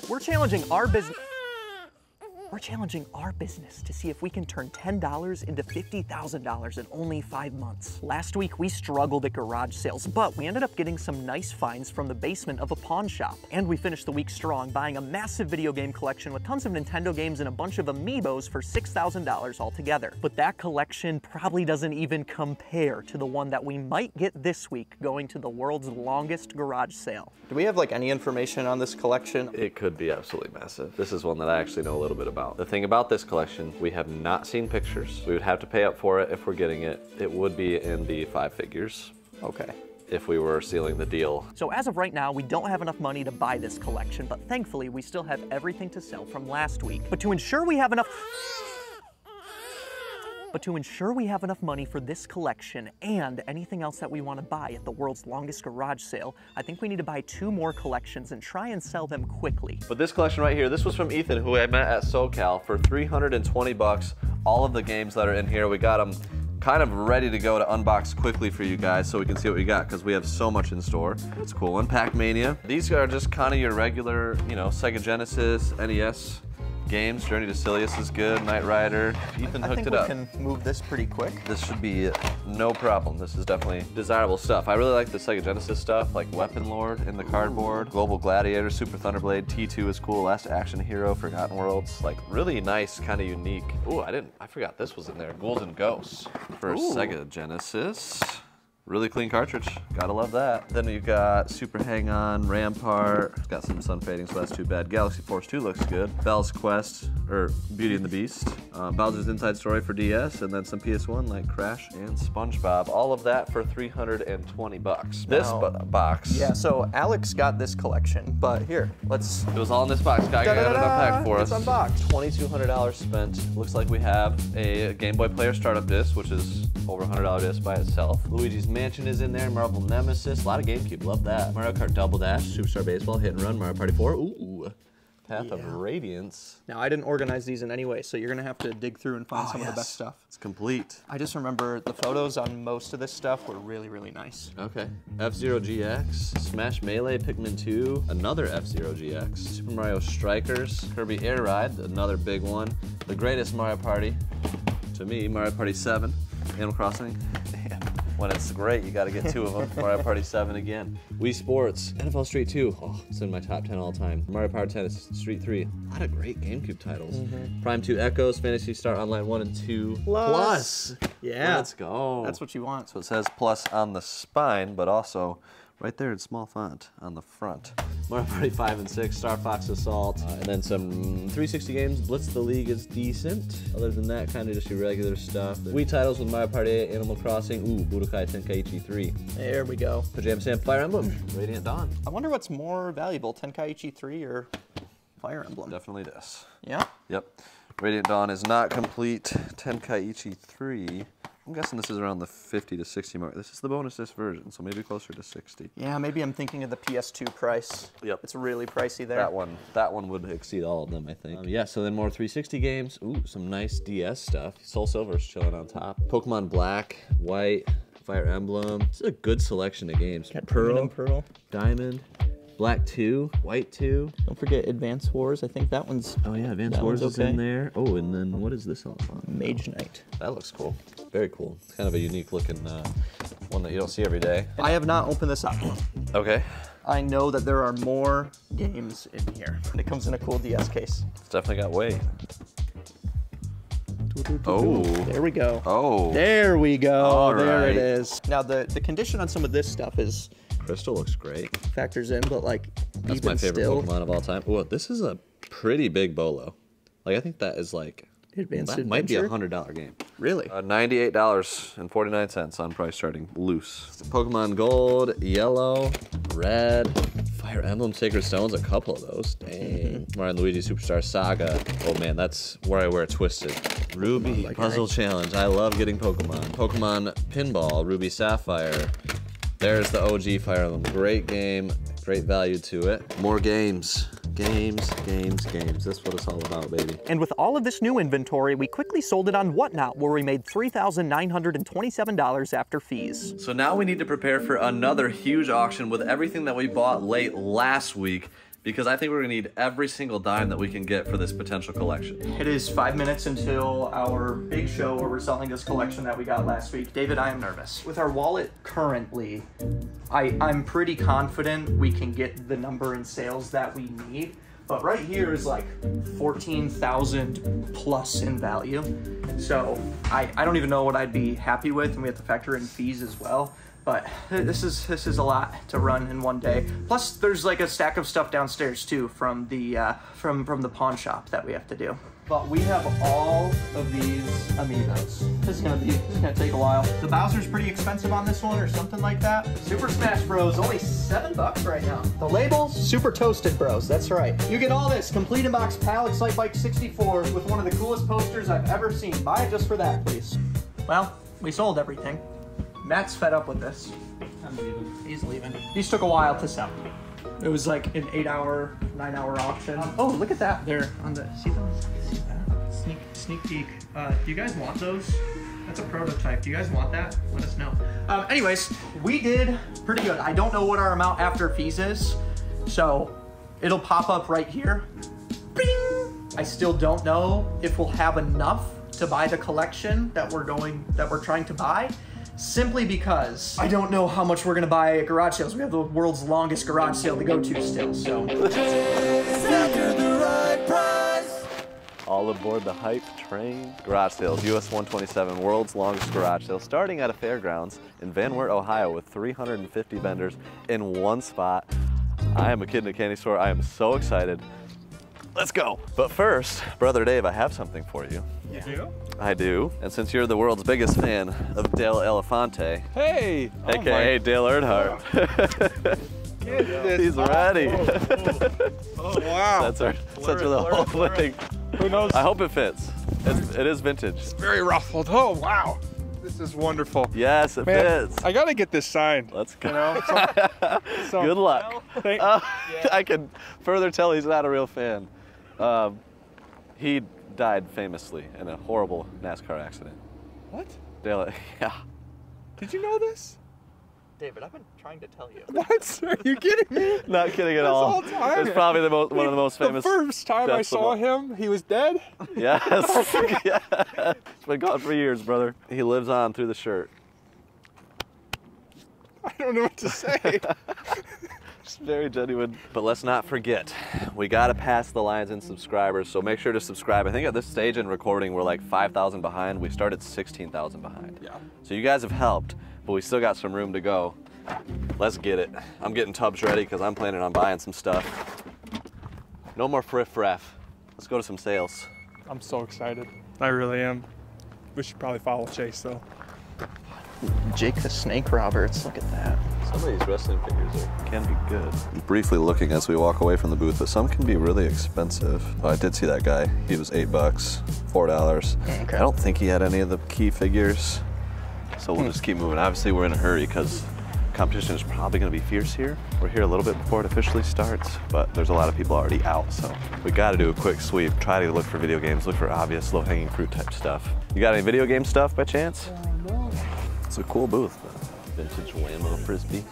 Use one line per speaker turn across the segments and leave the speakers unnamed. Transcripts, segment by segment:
We're challenging our business. We're challenging our business to see if we can turn $10 into $50,000 in only 5 months. Last week, we struggled at garage sales, but we ended up getting some nice finds from the basement of a pawn shop. And we finished the week strong, buying a massive video game collection with tons of Nintendo games and a bunch of amiibos for $6,000 altogether. But that collection probably doesn't even compare to the one that we might get this week going to the world's longest garage sale.
Do we have like any information on this collection?
It could be absolutely massive. This is one that I actually know a little bit about. The thing about this collection, we have not seen pictures. We would have to pay up for it if we're getting it. It would be in the 5 figures.
Okay.
If we were sealing the deal.
So as of right now, we don't have enough money to buy this collection, but thankfully we still have everything to sell from last week. But to ensure we have enough money for this collection and anything else that we want to buy at the world's longest garage sale, I think we need to buy 2 more collections and try and sell them quickly.
But this collection right here, this was from Ethan, who I met at SoCal for 320 bucks. All of the games that are in here, we got them kind of ready to go to unbox quickly for you guys so we can see what we got, because we have so much in store. It's cool. Unpack Mania. These are just kind of your regular, you know, Sega Genesis, NES games. Journey to Silius is good. Knight Rider. Ethan hooked it up.
I think we can move this pretty quick.
This should be no problem. This is definitely desirable stuff. I really like the Sega Genesis stuff, like Weapon Lord in the cardboard, Global Gladiator, Super Thunderblade, T2 is cool, Last Action Hero, Forgotten Worlds, like really nice, kind of unique. Ooh, I forgot this was in there. Ghouls and Ghosts for Sega Genesis. Really clean cartridge, gotta love that. Then we've got Super Hang-On, Rampart, it's got some sun fading, so that's too bad. Galaxy Force 2 looks good. Bell's Quest, or Beauty and the Beast. Bowser's Inside Story for DS, and then some PS1 like Crash and SpongeBob. All of that for 320 bucks. This box.
Yeah, so Alex got this collection, but here, let's...
It was all in this box. Guy got it unpacked for us.
It's unboxed.
$2,200 spent. Looks like we have a Game Boy Player startup disc, which is over $100 disc by itself. Luigi's Mansion is in there, Marvel Nemesis, a lot of GameCube, love that. Mario Kart Double Dash, Superstar Baseball, Hit and Run, Mario Party 4, ooh, Path of Radiance.
Now, I didn't organize these in any way, so you're gonna have to dig through and find some of the best stuff.
It's complete.
I just remember the photos on most of this stuff were really, really nice.
Okay. F-Zero GX, Smash Melee, Pikmin 2, another F-Zero GX, Super Mario Strikers, Kirby Air Ride, another big one, the greatest Mario Party, to me, Mario Party 7, Animal Crossing. When it's great, you gotta get 2 of them. Mario Party 7 again. Wii Sports, NFL Street 2. Oh, it's in my top 10 all time. Mario Party Tennis, Street 3. A lot of great GameCube titles. Prime 2 Echoes, Phantasy Star Online 1 and 2. Plus.
Yeah.
Let's go.
That's what you want.
So it says plus on the spine, but also right there in small font on the front. Mario Party 5 and 6, Star Fox Assault, and then some 360 games. Blitz the League is decent. Other than that, kind of just your regular stuff. Wii titles with Mario Party 8, Animal Crossing, ooh, Budokai Tenkaichi 3.
There we go.
Pajama Sam, Fire Emblem, Radiant Dawn.
I wonder what's more valuable, Tenkaichi 3 or Fire Emblem?
Definitely this.
Yeah?
Yep. Radiant Dawn is not complete. Tenkaichi 3. I'm guessing this is around the 50 to 60 mark. This is the bonus disc version, so maybe closer to 60.
Yeah, maybe I'm thinking of the PS2 price.
Yep.
It's really pricey there.
That one would exceed all of them, I think. Yeah, so then more 360 games. Ooh, some nice DS stuff. Soul Silver's chilling on top. Pokemon Black, White, Fire Emblem. This is a good selection of games.
Got
Pearl, Diamond, Black 2, White 2.
Don't forget Advance Wars. I think that one's...
Oh yeah, Advance Wars is in there. Oh, and then what is this all on?
Mage Knight.
That looks cool. Very cool. It's kind of a unique looking one that you don't see every day.
I have not opened this up.
Okay.
I know that there are more games in here. And it comes in a cool DS case.
It's definitely got weight. Oh.
There we go.
Oh.
There we go.
All
there
right.
it is. Now, the condition on some of this stuff is...
Crystal looks great.
Factors in, but like,
That's my favorite Pokemon of all time. Oh, this is a pretty big bolo. Like, I think that is like...
Advanced
that might be
Adventure?
$100 game.
Really?
$98.49 on price starting loose. Pokemon Gold, Yellow, Red, Fire Emblem Sacred Stones, a couple of those. Dang. Mario and Luigi Superstar Saga. Oh man, that's where I wear Twisted. Ruby Puzzle Challenge. I love getting Pokemon. Pokemon Pinball, Ruby Sapphire. There's the OG Fire Emblem. Great game, great value to it. More games. Games. That's what it's all about, baby.
And with all of this new inventory, we quickly sold it on Whatnot, where we made $3,927 after fees.
So now we need to prepare for another huge auction with everything that we bought late last week, because I think we're gonna need every single dime that we can get for this potential collection.
It is 5 minutes until our big show where we're selling this collection that we got last week. David, I am nervous. With our wallet currently, I'm pretty confident we can get the number in sales that we need. But right here is like 14,000 plus in value. So I don't even know what I'd be happy with, and we have to factor in fees as well. But this is a lot to run in one day. Plus there's like a stack of stuff downstairs too from the pawn shop that we have to do. But we have all of these amiibos. This is gonna take a while. The Bowser's pretty expensive on this one or something like that. Super Smash Bros, only $7 right now. The labels, Super Toasted Bros, that's right. You get all this, complete in box PAL Excite Bike 64 with one of the coolest posters I've ever seen. Buy it just for that, please. Well, we sold everything. Matt's fed up with this.
I'm leaving. He's leaving.
These took a while to sell. It was like an 8-hour, 9-hour auction. Oh, look at that. They're on the, see them? See that? Sneak peek. Do you guys want those? That's a prototype. Do you guys want that? Let us know. Anyways, we did pretty good. I don't know what our amount after fees is, so it'll pop up right here. Bing! I still don't know if we'll have enough to buy the collection that we're trying to buy. Simply because I don't know how much we're gonna buy at garage sales. We have the world's longest garage sale to go to still, so.
Chase after the right price.
All aboard the hype train. Garage sales, US 127, world's longest garage sale, starting at a fairgrounds in Van Wert, Ohio, with 350 vendors in one spot. I am a kid in a candy store. I am so excited. Let's go. But first, Brother Dave, I have something for you.
You do?
I do. And since you're the world's biggest fan of Dale Elefante,
Hey!
aka Dale Earnhardt, he's ready.
Oh, wow.
That's our the whole thing.
Who knows?
I hope it fits. It is vintage.
Very ruffled. Oh, wow. This is wonderful.
Yes, it
Man,
fits.
I gotta get this signed.
Let's go.
You know? So,
Good luck.
thank-
I can further tell he's not a real fan. He died famously in a horrible NASCAR accident.
What?
Dale, yeah.
Did you know this?
David, I've been trying to tell you.
What? Are you kidding me?
Not kidding at
This
all.
whole time?
It's probably one of the most famous.
The first time I
deaths of
saw
all-
him, he was dead?
Yes. Yeah. It's been gone for years, brother. He lives on through the shirt.
I don't know what to say.
It's very genuine. But let's not forget, we gotta pass the lines in subscribers, so make sure to subscribe. I think at this stage in recording, we're like 5,000 behind. We started 16,000 behind.
Yeah.
So you guys have helped, but we still got some room to go. Let's get it. I'm getting tubs ready because I'm planning on buying some stuff. No more riff-raff. Let's go to some sales.
I'm so excited. I really am. We should probably follow Chase, though.
Jake the Snake Roberts, look at that.
Some of these wrestling figures can be good. Briefly looking as we walk away from the booth, but some can be really expensive. Oh, I did see that guy. He was $8, $4.
Okay.
I don't think he had any of the key figures, so we'll just keep moving. Obviously, we're in a hurry because competition is probably going to be fierce here. We're here a little bit before it officially starts, but there's a lot of people already out, so we got to do a quick sweep. Try to look for video games, look for obvious low-hanging fruit type stuff. You got any video game stuff by chance?
No.
It's a cool booth. Vintage Whammo Frisbee,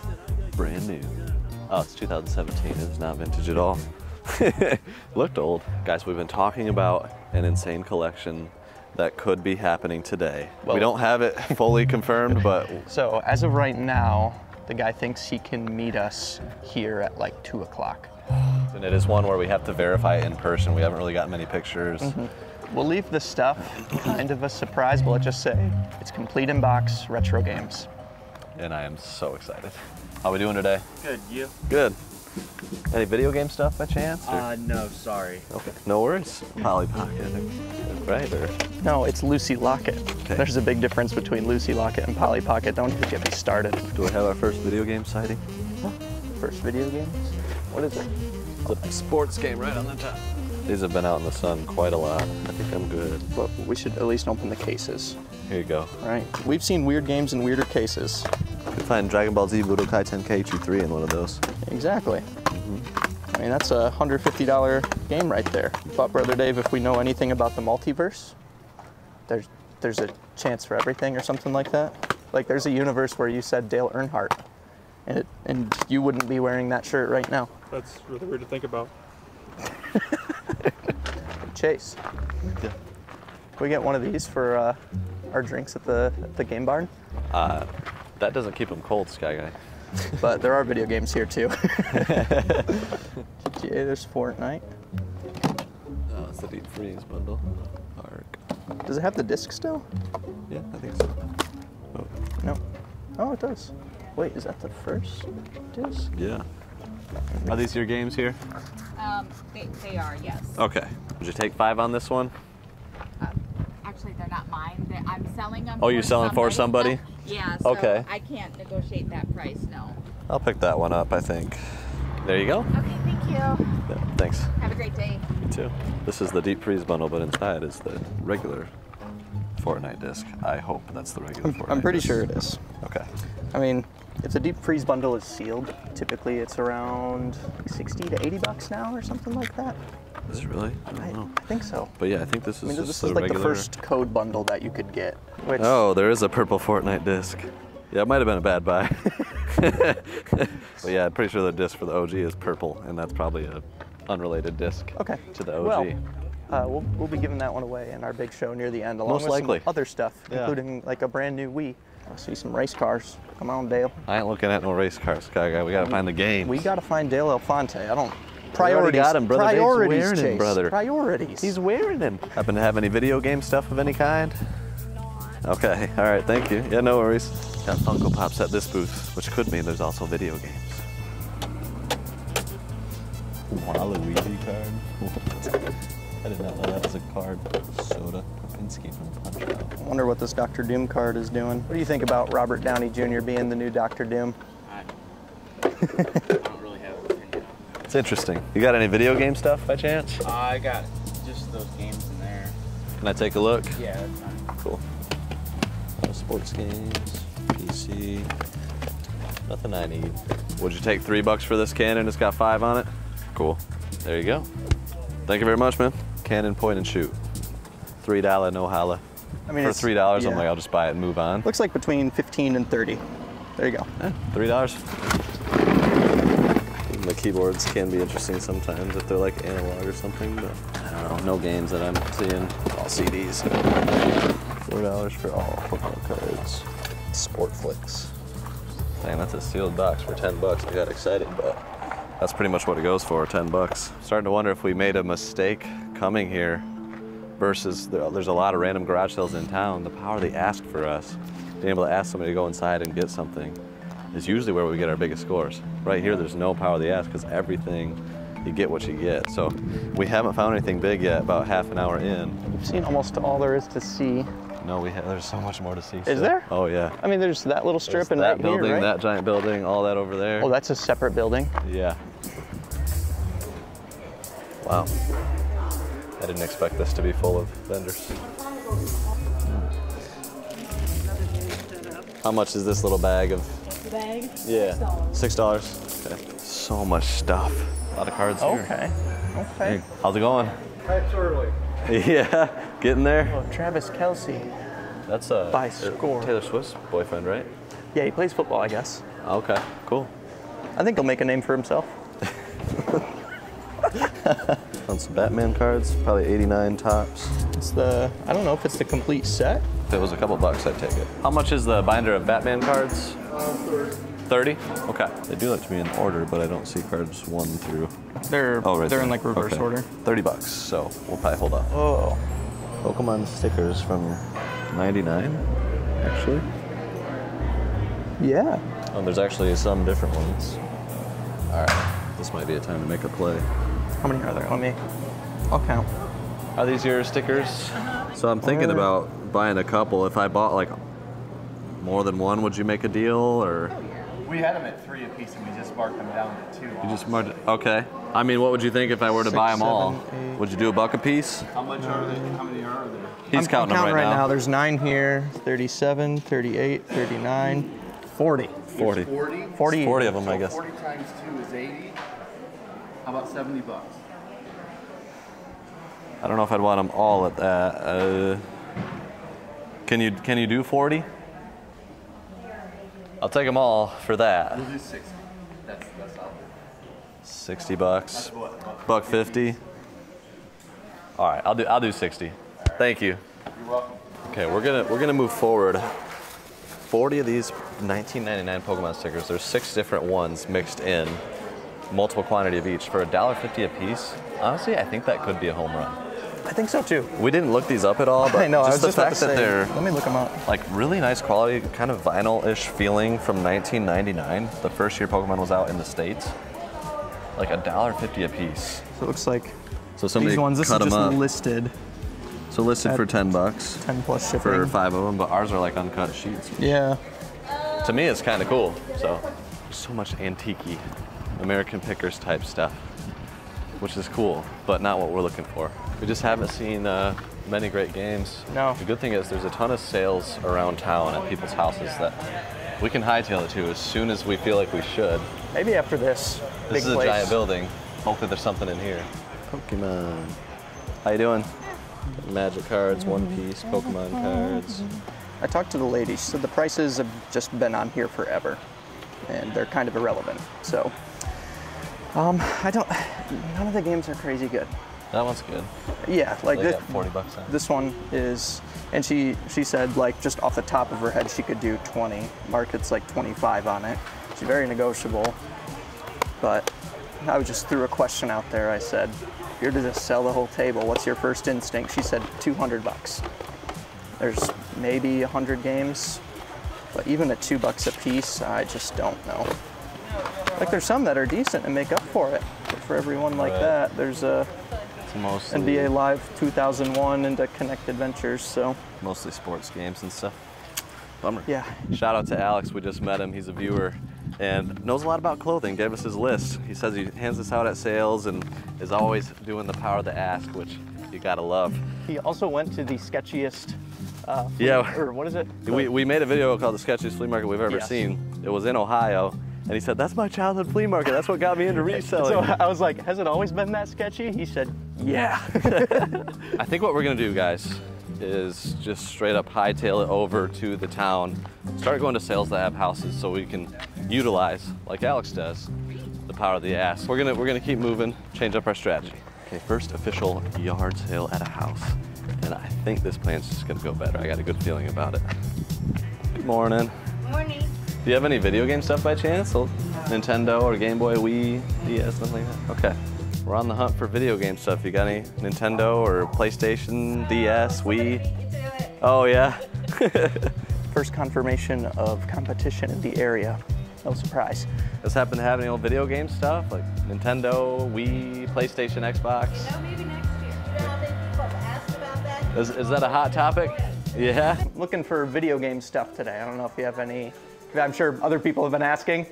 brand new. Oh, it's 2017. It's not vintage at all. Looked old. Guys, we've been talking about an insane collection that could be happening today.
Well,
we don't have it fully confirmed, but
So as of right now, the guy thinks he can meet us here at like 2 o'clock.
and it is one where we have to verify it in person. We haven't really got many pictures.
We'll leave the stuff kind of a surprise, but let's just say it's complete in box retro games.
And I am so excited. How we doing today?
Good, you?
Good. Any video game stuff by chance? or-
No, sorry.
Okay, no worries. Polly Pocket, right? Or
No, it's Lucy Locket. There's a big difference between Lucy Locket and Polly Pocket. Don't even get me started.
do we have our first video game sighting?
First video games? What is it?
The sports game right on the top. These have been out in the sun quite a lot. I think I'm good.
But we should at least open the cases.
Here you go.
All right. We've seen weird games in weirder cases.
You can find Dragon Ball Z Budokai Tenkaichi 3 in one of those.
Exactly. I mean, that's a $150 game right there. But Brother Dave, if we know anything about the multiverse, there's a chance for everything or something like that. Like there's a universe where you said Dale Earnhardt And you wouldn't be wearing that shirt right now.
That's really weird to think about.
Chase.
Yeah.
Can we get one of these for our drinks at the game barn?
That doesn't keep them cold, Sky Guy.
But there are video games here too. GTA, there's Fortnite.
Oh, it's the deep freeze bundle. Arc.
Does it have the disc still?
Yeah, I think so. Oh.
No. Oh, it does. Wait, is that the first disc?
Yeah. Are these your games here?
They are, yes.
Okay. Would you take 5 on this one?
Actually, they're not mine. I'm selling them.
Oh, you're selling for somebody?
Yeah, so
Okay.
I can't negotiate that price, no.
I'll pick that one up, I think. There you go.
Okay, thank you.
Yeah, thanks.
Have a great day.
You too. This is the deep freeze bundle, but inside is the regular Fortnite disc. I hope that's the regular Fortnite
I'm pretty
disc.
sure it is.
Okay.
I mean, if the deep freeze bundle is sealed, typically it's around 60 to 80 bucks now or something like that.
Is it really? I don't know.
I think so.
But yeah, I think this is
I mean,
just
this
the
is like
regular.
the first code bundle that you could get. Which,
Oh, there is a purple Fortnite disc. Yeah, it might have been a bad buy. But yeah, I'm pretty sure the disc for the OG is purple, and that's probably a unrelated disc
okay.
to the OG.
Well, we'll be giving that one away in our big show near the end, along
Most
with
likely.
some other stuff,
Yeah.
including like a brand new Wii. I see some race cars. Come on, Dale.
I ain't looking at no race cars, Sky Guy. We gotta find the game.
We gotta find Dale Elfonte. I don't.
already
Priorities.
got him, brother. Dave's
Priorities,
wearing him,
Chase.
brother.
Priorities.
He's wearing them. Happen to have any video game stuff of any kind? Okay, all right, thank you. Yeah, no worries. Got Funko Pops at this booth, which could mean there's also video games. Waluigi card. I did not know that was a card. Soda Popinski from Punch Out.
I wonder what this Dr. Doom card is doing. What do you think about Robert Downey Jr. being the new Dr. Doom?
I don't really have an opinion.
It's interesting. You got any video game stuff by chance?
I got just those games in there.
Can I take a look?
Yeah, that's fine.
Cool. Sports games, PC, nothing I need. Would you take $3 for this Canon? It's got 5 on it. Cool. There you go. Thank you very much, man. Canon point and shoot. $3 no holla.
I mean,
For
it's-
$3, I'm
yeah.
like, I'll just buy it and move on.
Looks like between 15 and 30. There you go.
Yeah, $3. The keyboards can be interesting sometimes if they're like analog or something, but I don't know. No games that I'm seeing. All CDs. $4 for all football cards. Sportflix. Dang, that's a sealed box for $10. I got excited, but that's pretty much what it goes for, $10. Starting to wonder if we made a mistake coming here versus there's a lot of random garage sales in town. The power they ask for us, being able to ask somebody to go inside and get something, is usually where we get our biggest scores. Right here, there's no power they ask because everything, you get what you get. So we haven't found anything big yet, about half an hour in.
We've seen almost all there is to see.
No, there's so much more to see.
Is there?
Oh yeah.
I mean, there's that little strip and
that
right
building,
here, right?
that giant building, all that over there.
Oh, that's a separate building.
Yeah. Wow. I didn't expect this to be full of vendors. How much is this little bag of?
The bag?
Yeah. $6. Okay. So much stuff. A lot of cards here.
Okay.
Hey, how's it going? Yeah, getting there.
Oh, Travis Kelce.
That's
By score.
Taylor Swift's boyfriend, right?
Yeah, he plays football, I guess.
Okay, cool.
I think he'll make a name for himself.
On some Batman cards, probably 89 tops.
It's the, I don't know if it's the complete set.
If it was a couple bucks, I'd take it. How much is the binder of Batman cards? 30. Okay. They do like to be in order, but I don't see cards 1 through.
They're
Right
they're
there.
in like reverse
Okay.
order.
$30, so we'll probably hold off.
Oh.
Pokemon stickers from 99, actually.
Yeah.
Oh, there's actually some different ones. All right, this might be a time to make a play.
How many are there? Let me. I'll count.
Are these your stickers? So I'm thinking about buying a couple. If I bought like more than one, would you make a deal or?
We had them at 3 apiece and we just marked them down to 2.
You just marked it. Okay. I mean, what would you think if I were to
6,
buy them all?
7, 8.
Would you do $1 a piece?
How much are they? How many are there?
He's
I'm
counting them
counting
right now.
There's 9 here, 37, 38, 39, 40.
40.
40?
40.
40 of them, I guess.
40 times 2 is 80. How about $70?
I don't know if I'd want them all at that. Can you do 40? I'll take them all for that.
We'll do 60. That's all.
$60. $1.50. All right, I'll do 60. Thank you.
You're welcome.
Okay, we're gonna move forward. 40 of these 19.99 Pokemon stickers. There's 6 different ones mixed in, multiple quantity of each for $1.50 a piece. Honestly, I think that could be a home run.
I think so too.
We didn't look these up at all, but
I know, I was
the
just about
fact
to
that
say,
they're
let me look them up.
like really nice quality, kind of vinyl-ish feeling from 1999, the first year Pokemon was out in the States. Like $1.50 a piece.
So it looks like
So somebody
these ones, this
cut
is
them
just
up.
listed.
So listed for $10
10 plus shipping.
for 5 of them, but ours are like uncut sheets.
Yeah.
To me, it's kind of cool. So so much antique-y, American Pickers type stuff, which is cool, but not what we're looking for. We just haven't seen many great games.
No.
The good thing is there's a ton of sales around town at people's houses that we can hightail it to as soon as we feel like we should.
Maybe after this
This
big
is a
place.
giant building. Hopefully there's something in here. Pokemon. How you doing? Magic cards, One Piece, Pokemon cards.
I talked to the lady. She said the prices have just been on here forever, and they're kind of irrelevant. So, none of the games are crazy good.
That one's good.
Yeah, like
They
this,
got 40 bucks on it.
this one is, and she said like just off the top of her head she could do 20. Market's like 25 on it. She's very negotiable, but I just threw a question out there. I said, if you're to just sell the whole table, what's your first instinct? She said 200 bucks. There's maybe 100 games, but even at $2 a piece, I just don't know. Like there's some that are decent and make up for it, but for everyone like
Right.
that, there's a
It's mostly,
NBA Live 2001 into Connect Adventures, so
mostly sports games and stuff. Bummer.
yeah.
Shout out to Alex, we just met him, he's a viewer and knows a lot about clothing, gave us his list. He says he hands this out at sales and is always doing the power of the ask, which you gotta love.
He also went to the sketchiest,
Yeah.
or what is it?
We made a video called The Sketchiest Flea Market We've Ever
Yes.
Seen. It was in Ohio, and he said, that's my childhood flea market, that's what got me into reselling.
So I was like, has it always been that sketchy? He said, yeah.
I think what we're gonna do, guys, is just straight up hightail it over to the town, start going to sales that have houses so we can utilize, like Alex does, the power of the ask. We're gonna keep moving, change up our strategy. Okay, first official yard sale at a house. And I think this plan's just gonna go better. I got a good feeling about it. Good morning.
Morning.
Do you have any video game stuff by chance? Nintendo or Game Boy, Wii, DS, something like that? Okay. We're on the hunt for video game stuff. You got any Nintendo or PlayStation, DS, Wii? Oh yeah?
First confirmation of competition in the area. No surprise.
Does happen to have any old video game stuff? Like Nintendo, Wii, PlayStation, Xbox?
No, maybe next year. You know how many people have asked about that?
Is that a hot topic? Yeah?
Looking for video game stuff today. I don't know if you have any, I'm sure other people have been asking.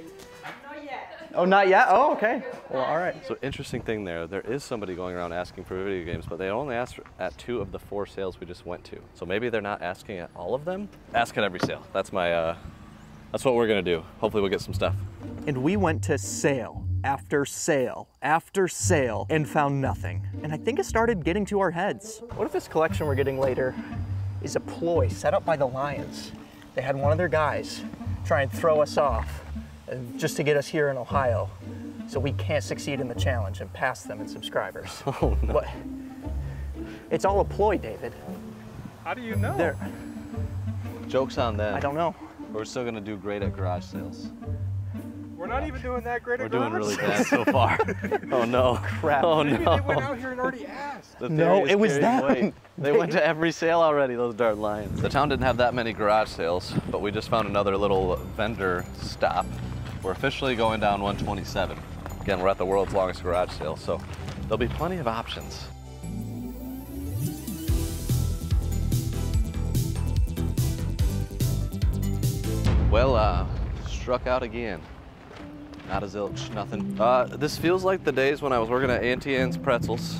Not yet.
Oh, not yet? Oh, okay. Well, all right.
So interesting thing there is somebody going around asking for video games, but they only asked at 2 of the 4 sales we just went to. So maybe they're not asking at all of them? Ask at every sale. That's my, that's what we're gonna do. Hopefully we'll get some stuff.
And we went to sale after sale after sale and found nothing. And I think it started getting to our heads.
What if this collection we're getting later is a ploy set up by the Lions? They had one of their guys try and throw us off just to get us here in Ohio so we can't succeed in the challenge and pass them in subscribers.
Oh no.
What? It's all a ploy, David.
How do you know?
They're,
Joke's on them.
I don't know.
We're still gonna do great at garage sales.
We're not even doing that great
We're
at
doing
garage
really
sales.
bad so far. Oh no.
Crap.
Oh
Maybe they went
no.
out here and already asked.
The
No,
theory is
it was
carried
them.
weight. They went to every sale already, those darn Lions. The town didn't have that many garage sales, but we just found another little vendor stop. We're officially going down 127. Again, we're at the world's longest garage sale, so there'll be plenty of options. Well, struck out again. Not a zilch, nothing. This feels like the days when I was working at Auntie Anne's Pretzels,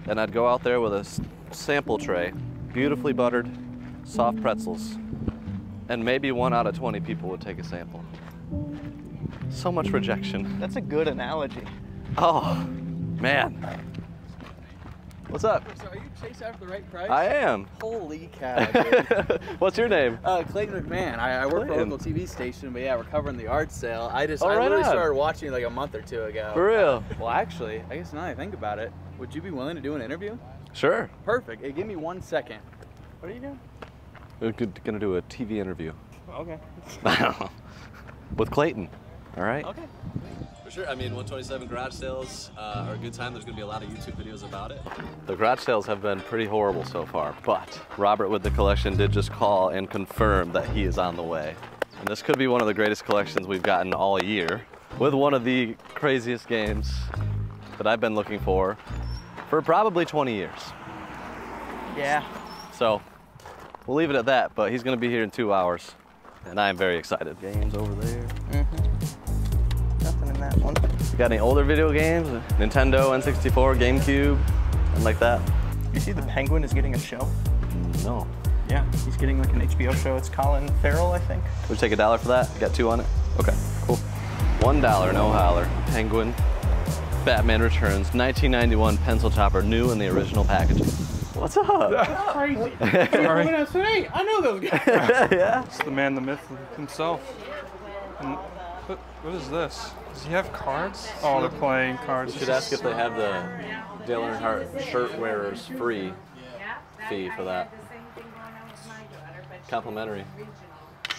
and I'd go out there with a sample tray, beautifully buttered, soft pretzels, and maybe 1 out of 20 people would take a sample. So much rejection.
That's a good analogy.
Oh, man. What's up?
So are you Chase After the Right Price?
I am.
Holy cow, dude.
What's your name?
Clayton McMahon. I work for a
Clayton.
local TV station, but yeah, we're covering the art sale. I
Oh, right
literally
on.
started watching like a month or two ago.
For real?
Well, actually, I guess now that I think about it, would you be willing to do an interview?
Sure.
Perfect. Hey, give me 1 second. What are you doing?
We're gonna do a TV interview.
Okay.
With Clayton. All right.
Okay.
For sure. I mean, 127 garage sales are a good time. There's going to be a lot of YouTube videos about it. The garage sales have been pretty horrible so far, but Robert with the collection did just call and confirm that he is on the way. And this could be one of the greatest collections we've gotten all year, with one of the craziest games that I've been looking for probably 20 years.
Yeah.
So we'll leave it at that, but he's going to be here in 2 hours, and I am very excited. Games over there.
Nothing in that one.
You got any older video games? Nintendo, N64, GameCube, and like that?
You see the Penguin is getting a show?
No.
Yeah, he's getting like an HBO show. It's Colin Farrell, I think.
Would you take $1 for that? You got 2 on it? Okay, cool. $1, no holler. Penguin, Batman Returns, 1991 pencil topper, new in the original packaging. What's up?
Crazy.
Hey, I know those guys.
Yeah?
It's the man, the myth himself. And what is this? Does he have cards? Oh, they're playing cards.
You should ask if they have the Dale Earnhardt shirt wearers free fee for that. Complimentary.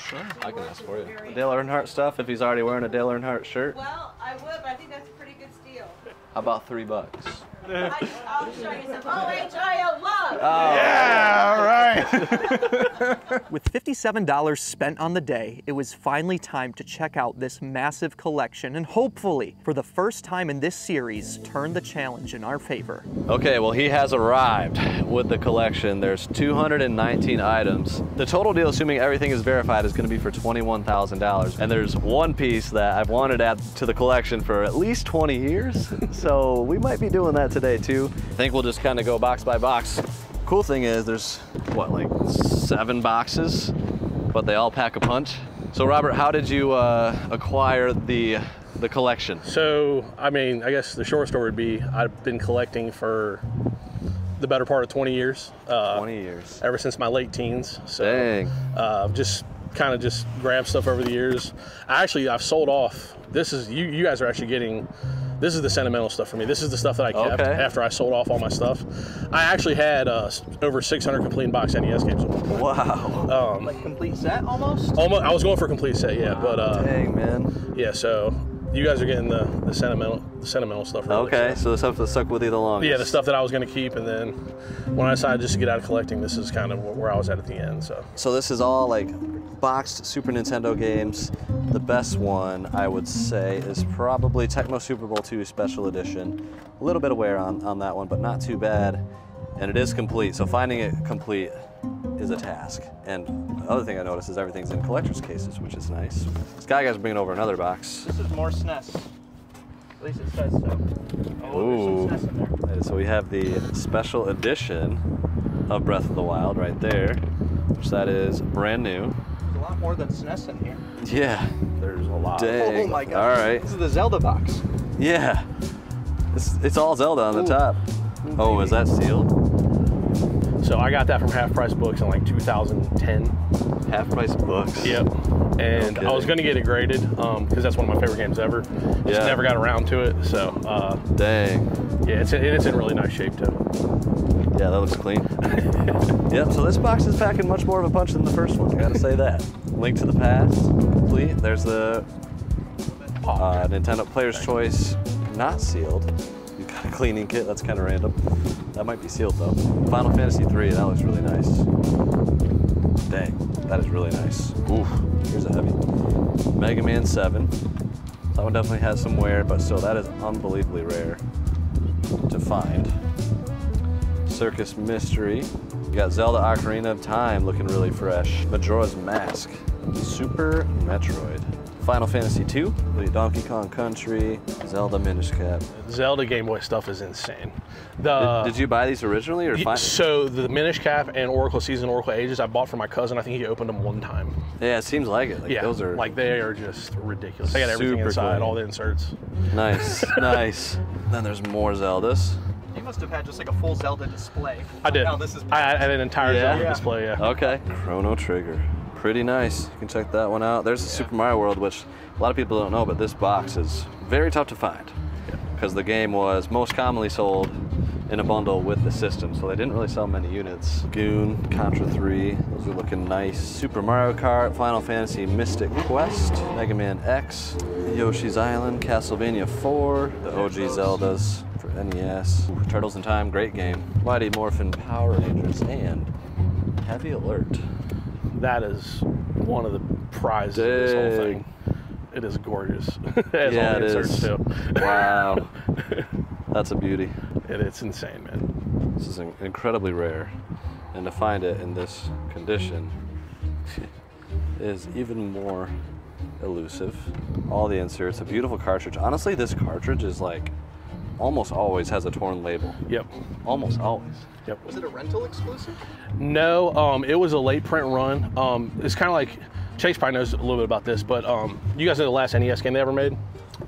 Sure.
I can ask for you. The Dale Earnhardt stuff, if he's already wearing a Dale Earnhardt shirt,
Well, I would, but I think that's a pretty good steal.
how about $3?
I'll show you some OHIO love.
Yeah, all right.
With $57 spent on the day, it was finally time to check out this massive collection and hopefully, for the first time in this series, turn the challenge in our favor.
Okay, well, he has arrived with the collection. There's 219 items. The total deal, assuming everything is verified, is going to be for $21,000. And there's one piece that I've wanted to add to the collection for at least 20 years. So we might be doing that today too. I think we'll just kind of go box by box. Cool thing is there's, what, like 7 boxes, but they all pack a punch. So Robert, how did you acquire the collection?
So, I mean, I guess the short story would be I've been collecting for the better part of 20 years.
20 years.
Ever since my late teens. So,
Dang.
just kind of just grabbed stuff over the years. I've sold off. This is, you guys are actually getting, this is the sentimental stuff for me. This is the stuff that I kept after I sold off all my stuff. I actually had over 600 complete box NES games.
Wow.
Like complete set almost?
Almost, I was going for a complete set, yeah. But
Dang, man.
yeah, so you guys are getting the sentimental stuff. Really,
Okay, so the stuff that stuck with you the longest.
Yeah, the stuff that I was going to keep, and then when I decided just to get out of collecting, this is kind of where I was at the end. So
this is all like boxed Super Nintendo games. The best one, I would say, is probably Tecmo Super Bowl II Special Edition. A little bit of wear on that one, but not too bad. And it is complete, so finding it complete is a task. And the other thing I noticed is everything's in collector's cases, which is nice. Sky Guy's bringing over another box.
This is more SNES. At least it says so. Oh,
Ooh.
there's some SNES in there.
And so we have the special edition of Breath of the Wild right there, which that is brand new.
There's a lot more than SNES in here.
Yeah.
there's a lot.
Dang.
Oh my god.
All right.
This is the Zelda box.
Yeah. It's all Zelda on the top. Oh, is that sealed?
So I got that from Half Price Books in like 2010.
Half price books.
Yep. And
Okay.
I was going to get it graded because that's one of my favorite games ever. Just
Yeah.
never got around to it. So
Dang.
yeah, it's in really nice shape too.
Yeah, that looks clean. Yep, so this box is packing much more of a punch than the first one, I gotta say that. Link to the Past, complete. There's the Nintendo Player's Choice, not sealed. You've got a cleaning kit, that's kind of random. That might be sealed though. Final Fantasy 3, that looks really nice. Dang, that is really nice. Oof, here's a heavy. Mega Man 7. That one definitely has some wear, but still, that is unbelievably rare to find. Circus Mystery. You got Zelda Ocarina of Time looking really fresh. Majora's Mask. Super Metroid. Final Fantasy 2. Donkey Kong Country. Zelda Minish Cap.
Zelda Game Boy stuff is insane.
Did you buy these originally or find?
So the Minish Cap and Oracle Season, Oracle Ages, I bought for my cousin. I think he opened them one time.
Yeah, it seems like it. Like
Yeah,
those are
like they are just ridiculous. They got everything
super
inside,
clean.
all the inserts.
nice, nice. Then there's more Zeldas.
You must have had just like a full Zelda display.
I did.
Now this is
I had an entire Zelda
Yeah.
display, yeah.
Okay. Chrono Trigger. Pretty nice. You can check that one out. There's the Super Mario World, which a lot of people don't know, but this box is very tough to find because the game was most commonly sold in a bundle with the system, so they didn't really sell many units. Goon, Contra 3, those are looking nice. Super Mario Kart, Final Fantasy Mystic Quest, Mega Man X, Yoshi's Island, Castlevania 4, the OG Zeldas for NES, Turtles in Time, great game, Mighty Morphin Power Rangers, and Heavy Alert.
That is one of the prizes of this whole thing. It is gorgeous. It
Yeah,
all
it
inserts
is.
too.
Wow. That's a beauty.
It's insane, man.
This is incredibly rare, and to find it in this condition is even more elusive. All the inserts, a beautiful cartridge. Honestly, this cartridge is like almost always has a torn label.
Yep.
Almost always.
Yep.
Was it a rental exclusive?
No, it was a late print run. It's kind of like, Chase probably knows a little bit about this, but you guys know the last NES game they ever made?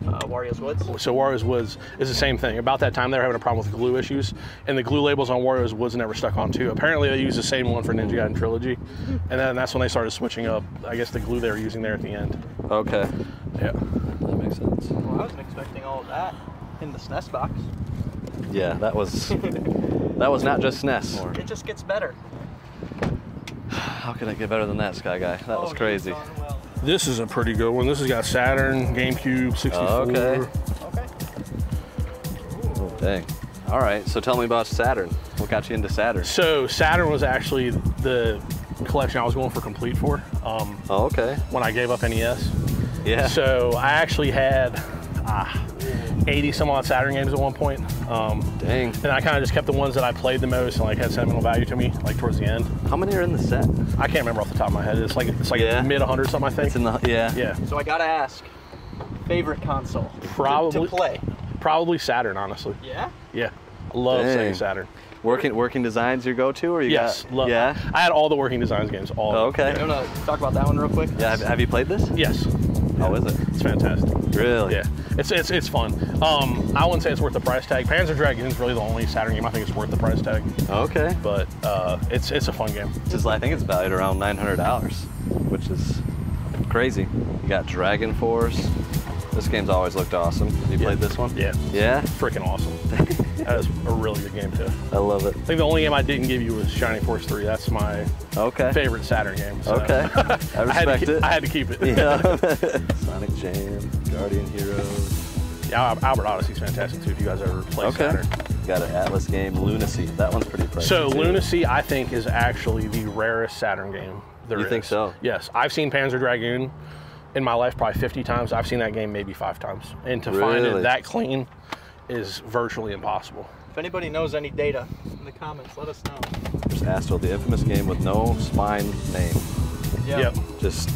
Wario's Woods.
So Wario's Woods is the same thing. About that time, they were having a problem with glue issues, and the glue labels on Wario's Woods never stuck on too. Apparently, they used the same one for Ninja Gaiden Trilogy, and then that's when they started switching up, I guess, the glue they were using there at the end.
Okay.
Yeah.
That makes sense.
Well, I wasn't expecting all of that in the SNES box.
Yeah, that was not just SNES.
It just gets better.
How could it get better than that, Sky Guy? That was crazy.
Well.
This is a pretty good one. This has got Saturn, GameCube, 64.
Okay.
Okay.
Oh, dang. All right, so tell me about Saturn. What got you into Saturn?
So Saturn was actually the collection I was going for complete for.
Oh, okay.
When I gave up NES.
Yeah.
So I actually had 80 some odd Saturn games at one point.
Dang.
And I kind of just kept the ones that I played the most and like had sentimental value to me, like towards the end.
How many are in the set?
I can't remember off the top of my head. It's like
Yeah.
mid 100 something, I think.
It's in the
Yeah.
So I gotta ask, favorite console
Probably
to play?
Probably Saturn, honestly.
Yeah.
Yeah. I love
Dang.
Sega Saturn.
Working Designs your go-to, or you
Yes.
got?
Love.
Yeah.
I had all the Working Designs games. All.
Oh,
of them.
okay.
You wanna talk about that one real quick?
Yeah. Have you played this?
Yes.
How is it?
It's fantastic.
Really?
Yeah, it's fun. I wouldn't say it's worth the price tag. Panzer Dragoon is really the only Saturn game I think is worth the price tag.
Okay.
But it's a fun game.
I think it's valued around $900, which is crazy. You got Dragon Force. This game's always looked awesome. Have you played this one?
Yeah.
Yeah?
Freaking awesome. That is a really good game too.
I love it.
I think the only game I didn't give you was Shining Force 3. That's my favorite Saturn game. So.
Okay. I respect it.
I had to keep it.
Yeah. Sonic Jam, Guardian Heroes.
Yeah, Albert Odyssey's fantastic too if you guys ever play Saturn.
Got an Atlas game, Lunacy. That one's pretty pricey.
So
too.
Lunacy, I think, is actually the rarest Saturn game there is.
You think so?
Yes. I've seen Panzer Dragoon in my life probably 50 times. I've seen that game maybe 5 times. And to find it that clean is virtually impossible.
If anybody knows any data in the comments, let us know.
There's Astral, the infamous game with no spine name.
Yeah.
Yep.
Just,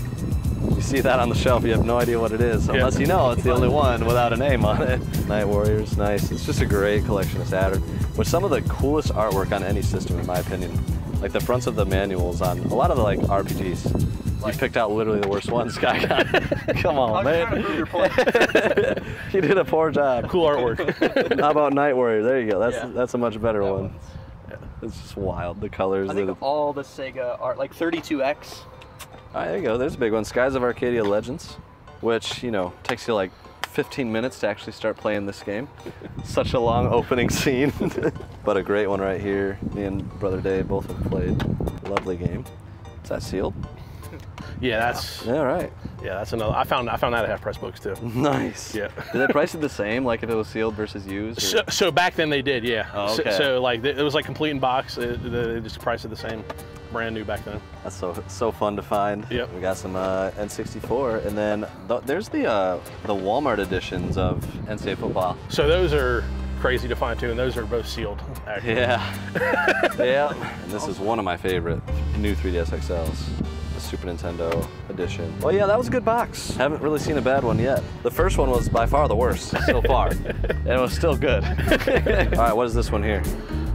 you see that on the shelf, you have no idea what it is, unless you know it's the only one without a name on it. Night Warriors, nice. It's just a great collection of Saturn, with some of the coolest artwork on any system, in my opinion. Like the fronts of the manuals on a lot of the RPGs. You picked out literally the worst one, Sky Guy. Come on, man.
Trying to prove your point.
You did a poor job.
Cool artwork.
How about Night Warrior? There you go. That's a much better
That
one.
one's-
It's just wild. The colors.
I think all the Sega art, like 32X.
All right, there you go. There's a big one. Skies of Arcadia Legends, which, takes you like 15 minutes to actually start playing this game. Such a long opening scene. But a great one right here. Me and Brother Dave both have played. Lovely game. Is that sealed?
Yeah, that's
Yeah, right.
that's another. I found that at Half Price Books too.
Nice.
Yeah.
Did they price it the same, like if it was sealed versus used? Or?
So back then they did, yeah.
Oh, okay.
So like it was like complete in box. They just priced it the same, brand new back then.
That's so fun to find.
Yep.
We got some N64, and then there's the Walmart editions of NCAA football.
So those are crazy to find too, and those are both sealed. Actually.
Yeah. Yeah. And this is one of my favorite new 3DS XLs. The Super Nintendo edition. Well, yeah, that was a good box. Haven't really seen a bad one yet. The first one was by far the worst so far. And it was still good. All right, what is this one here?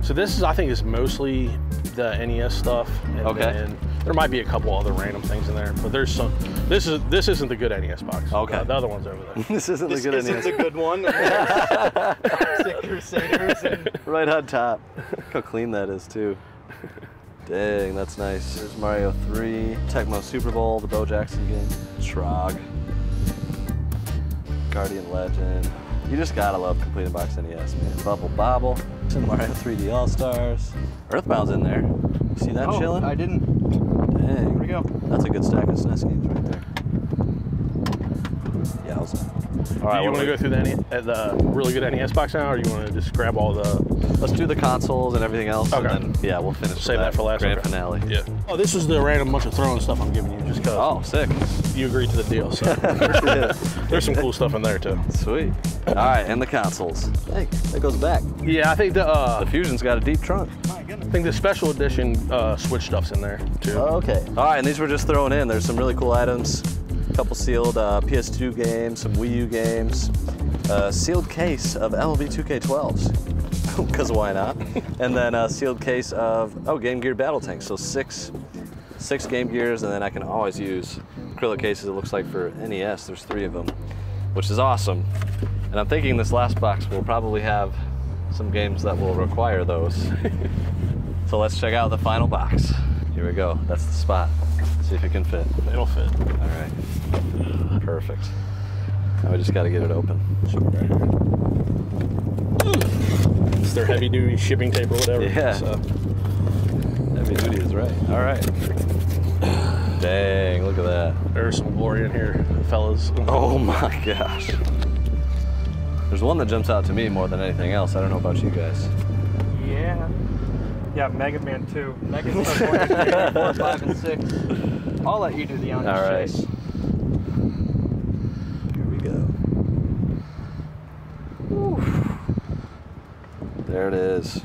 So this is, I think, is mostly the NES stuff. And
Okay.
then There might be a couple other random things in there, but there's some. This isn't the good NES box.
Okay.
The other one's over there.
This isn't the good
This
NES.
isn't the good one. Sick Crusaders and
Right on top. Look how clean that is too. Dang, that's nice. There's Mario 3, Tecmo Super Bowl, the Bo Jackson game, Shrog, Guardian Legend. You just gotta love completing box NES, man. Bubble Bobble, some Mario 3D All-Stars. Earthbound's in there. You see that chilling?
I didn't.
Dang.
Here we go.
That's a good stack of SNES games right there. Yeah, All right,
Do you want to go through the really good NES box now, or do you want to just grab all the?
Let's do the consoles and everything else,
Okay.
and then yeah, we'll finish.
Save that for last.
Grand finale.
Yeah. Oh, this is the random bunch of throwing stuff I'm giving you, just cause.
Oh, sick.
You agreed to the deal, so there's some cool stuff in there too.
Sweet. All right, and the consoles. Hey, that goes back.
Yeah, I think
The Fusion's got a deep trunk.
I think the special edition Switch stuff's in there too.
Oh, okay. All right, and these were just thrown in. There's some really cool items. A couple sealed PS2 games, some Wii U games, a sealed case of MLB 2K12s, because why not? And then a sealed case of, Game Gear Battle Tanks. So six Game Gears, and then I can always use acrylic cases, it looks like, for NES. There's 3 of them, which is awesome. And I'm thinking this last box will probably have some games that will require those. So let's check out the final box. Here we go. That's the spot. See if it can fit.
It'll fit.
All right. Perfect. Now we just got to get it open.
It's their heavy duty shipping tape or whatever.
Yeah.
So.
Heavy duty is right. All right. Dang, look at that.
There's some glory in here, fellas.
Oh my gosh. There's one that jumps out to me more than anything else. I don't know about you guys.
Yeah. Yeah, Mega Man 2.
Mega Man 4, 5, and 6. I'll let you do the honors,
All right.
Chase.
Here we go. Whew. There it is.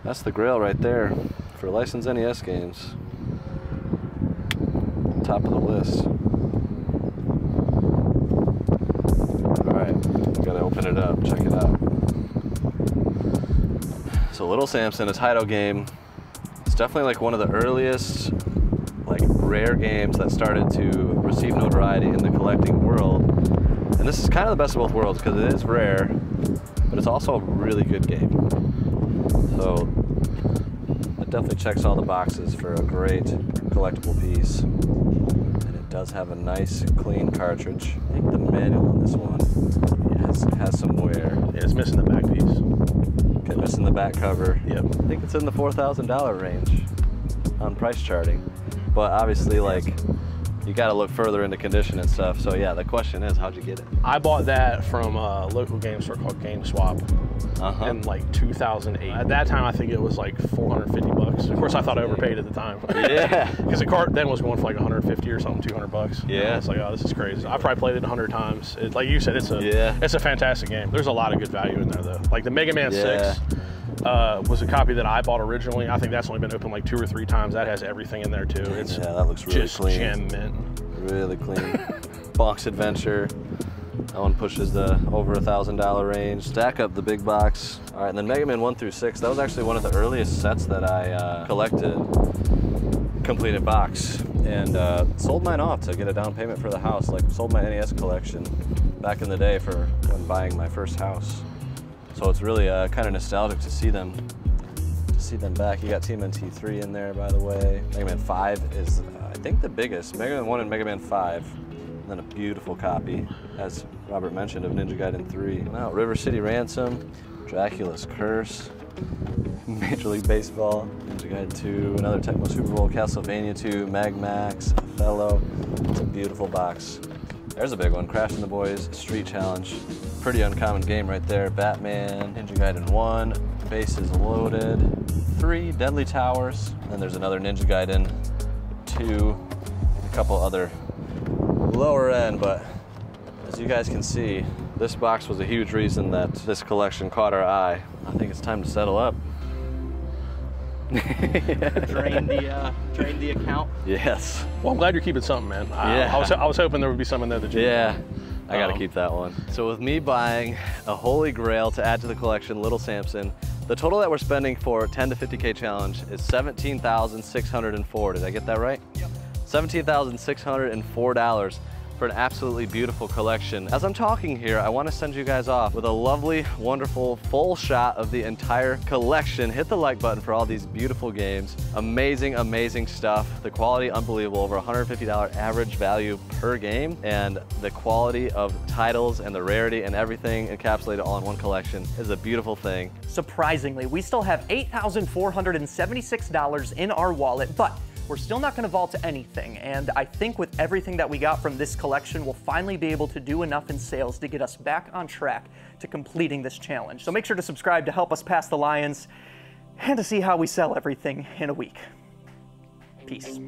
That's the Grail right there for licensed NES games. Top of the list. Gotta open it up, check it out. So Little Samson, a title game. It's definitely like one of the earliest, like, rare games that started to receive notoriety in the collecting world. And this is kind of the best of both worlds because it is rare, but it's also a really good game. So it definitely checks all the boxes for a great collectible piece. And it does have a nice, clean cartridge. I think the manual on this one has some wear.
Yeah, it's missing the back piece.
Okay, missing the back cover.
Yep.
I think it's in the $4,000 range on price charting. But obviously, like, you gotta look further into condition and stuff. So yeah, the question is, how'd you get it?
I bought that from a local game store called GameSwap in like 2008. At that time, I think it was like $450. Of course, I thought I overpaid at the time.
Yeah.
Because the cart then was going for like 150 or something, $200.
Yeah.
It's like, oh, this is crazy. I probably played it 100 times. Like you said, it's a fantastic game. There's a lot of good value in there though. Like the Mega Man 6 was a copy that I bought originally. I think that's only been opened like 2 or 3 times. That has everything in there too. It's
that looks really
just
clean.
gem mint.
Really clean. Box Adventure. That one pushes the over $1,000 range. Stack up the big box. All right, and then Mega Man 1 through 6. That was actually one of the earliest sets that I collected, completed box, and sold mine off to get a down payment for the house. Like, sold my NES collection back in the day for when buying my first house. So it's really kind of nostalgic to see them back. You got TMNT 3 in there, by the way. Mega Man 5 is, I think, the biggest. Mega Man 1 and Mega Man 5. And then a beautiful copy, as Robert mentioned, of Ninja Gaiden 3. Now, River City Ransom, Dracula's Curse, Major League Baseball, Ninja Gaiden 2, another Tecmo Super Bowl, Castlevania 2, Mag Max, Othello. It's a beautiful box. There's a big one, Crash and the Boys Street Challenge. Pretty uncommon game right there. Batman, Ninja Gaiden 1, Bases Loaded, 3, Deadly Towers, and there's another Ninja Gaiden 2, a couple other lower end, but as you guys can see, this box was a huge reason that this collection caught our eye. I think it's time to settle up.
Drain the account.
Yes.
Well, I'm glad you're keeping something, man. I was hoping there would be something there that you
I gotta keep that one. So with me buying a holy grail to add to the collection, Little Samson, The total that we're spending for 10 to 50K challenge is $17,604. Did I get that right? Yep. $17,604 for an absolutely beautiful collection. As I'm talking here, I want to send you guys off with a lovely, wonderful, full shot of the entire collection. Hit the like button for all these beautiful games. Amazing, amazing stuff. The quality, unbelievable. Over $150 average value per game. And the quality of titles and the rarity and everything encapsulated all in one collection is a beautiful thing.
Surprisingly, we still have $8,476 in our wallet, but we're still not going to vault anything, and I think with everything that we got from this collection, we'll finally be able to do enough in sales to get us back on track to completing this challenge. So make sure to subscribe to help us pass the Lions and to see how we sell everything in a week. Peace.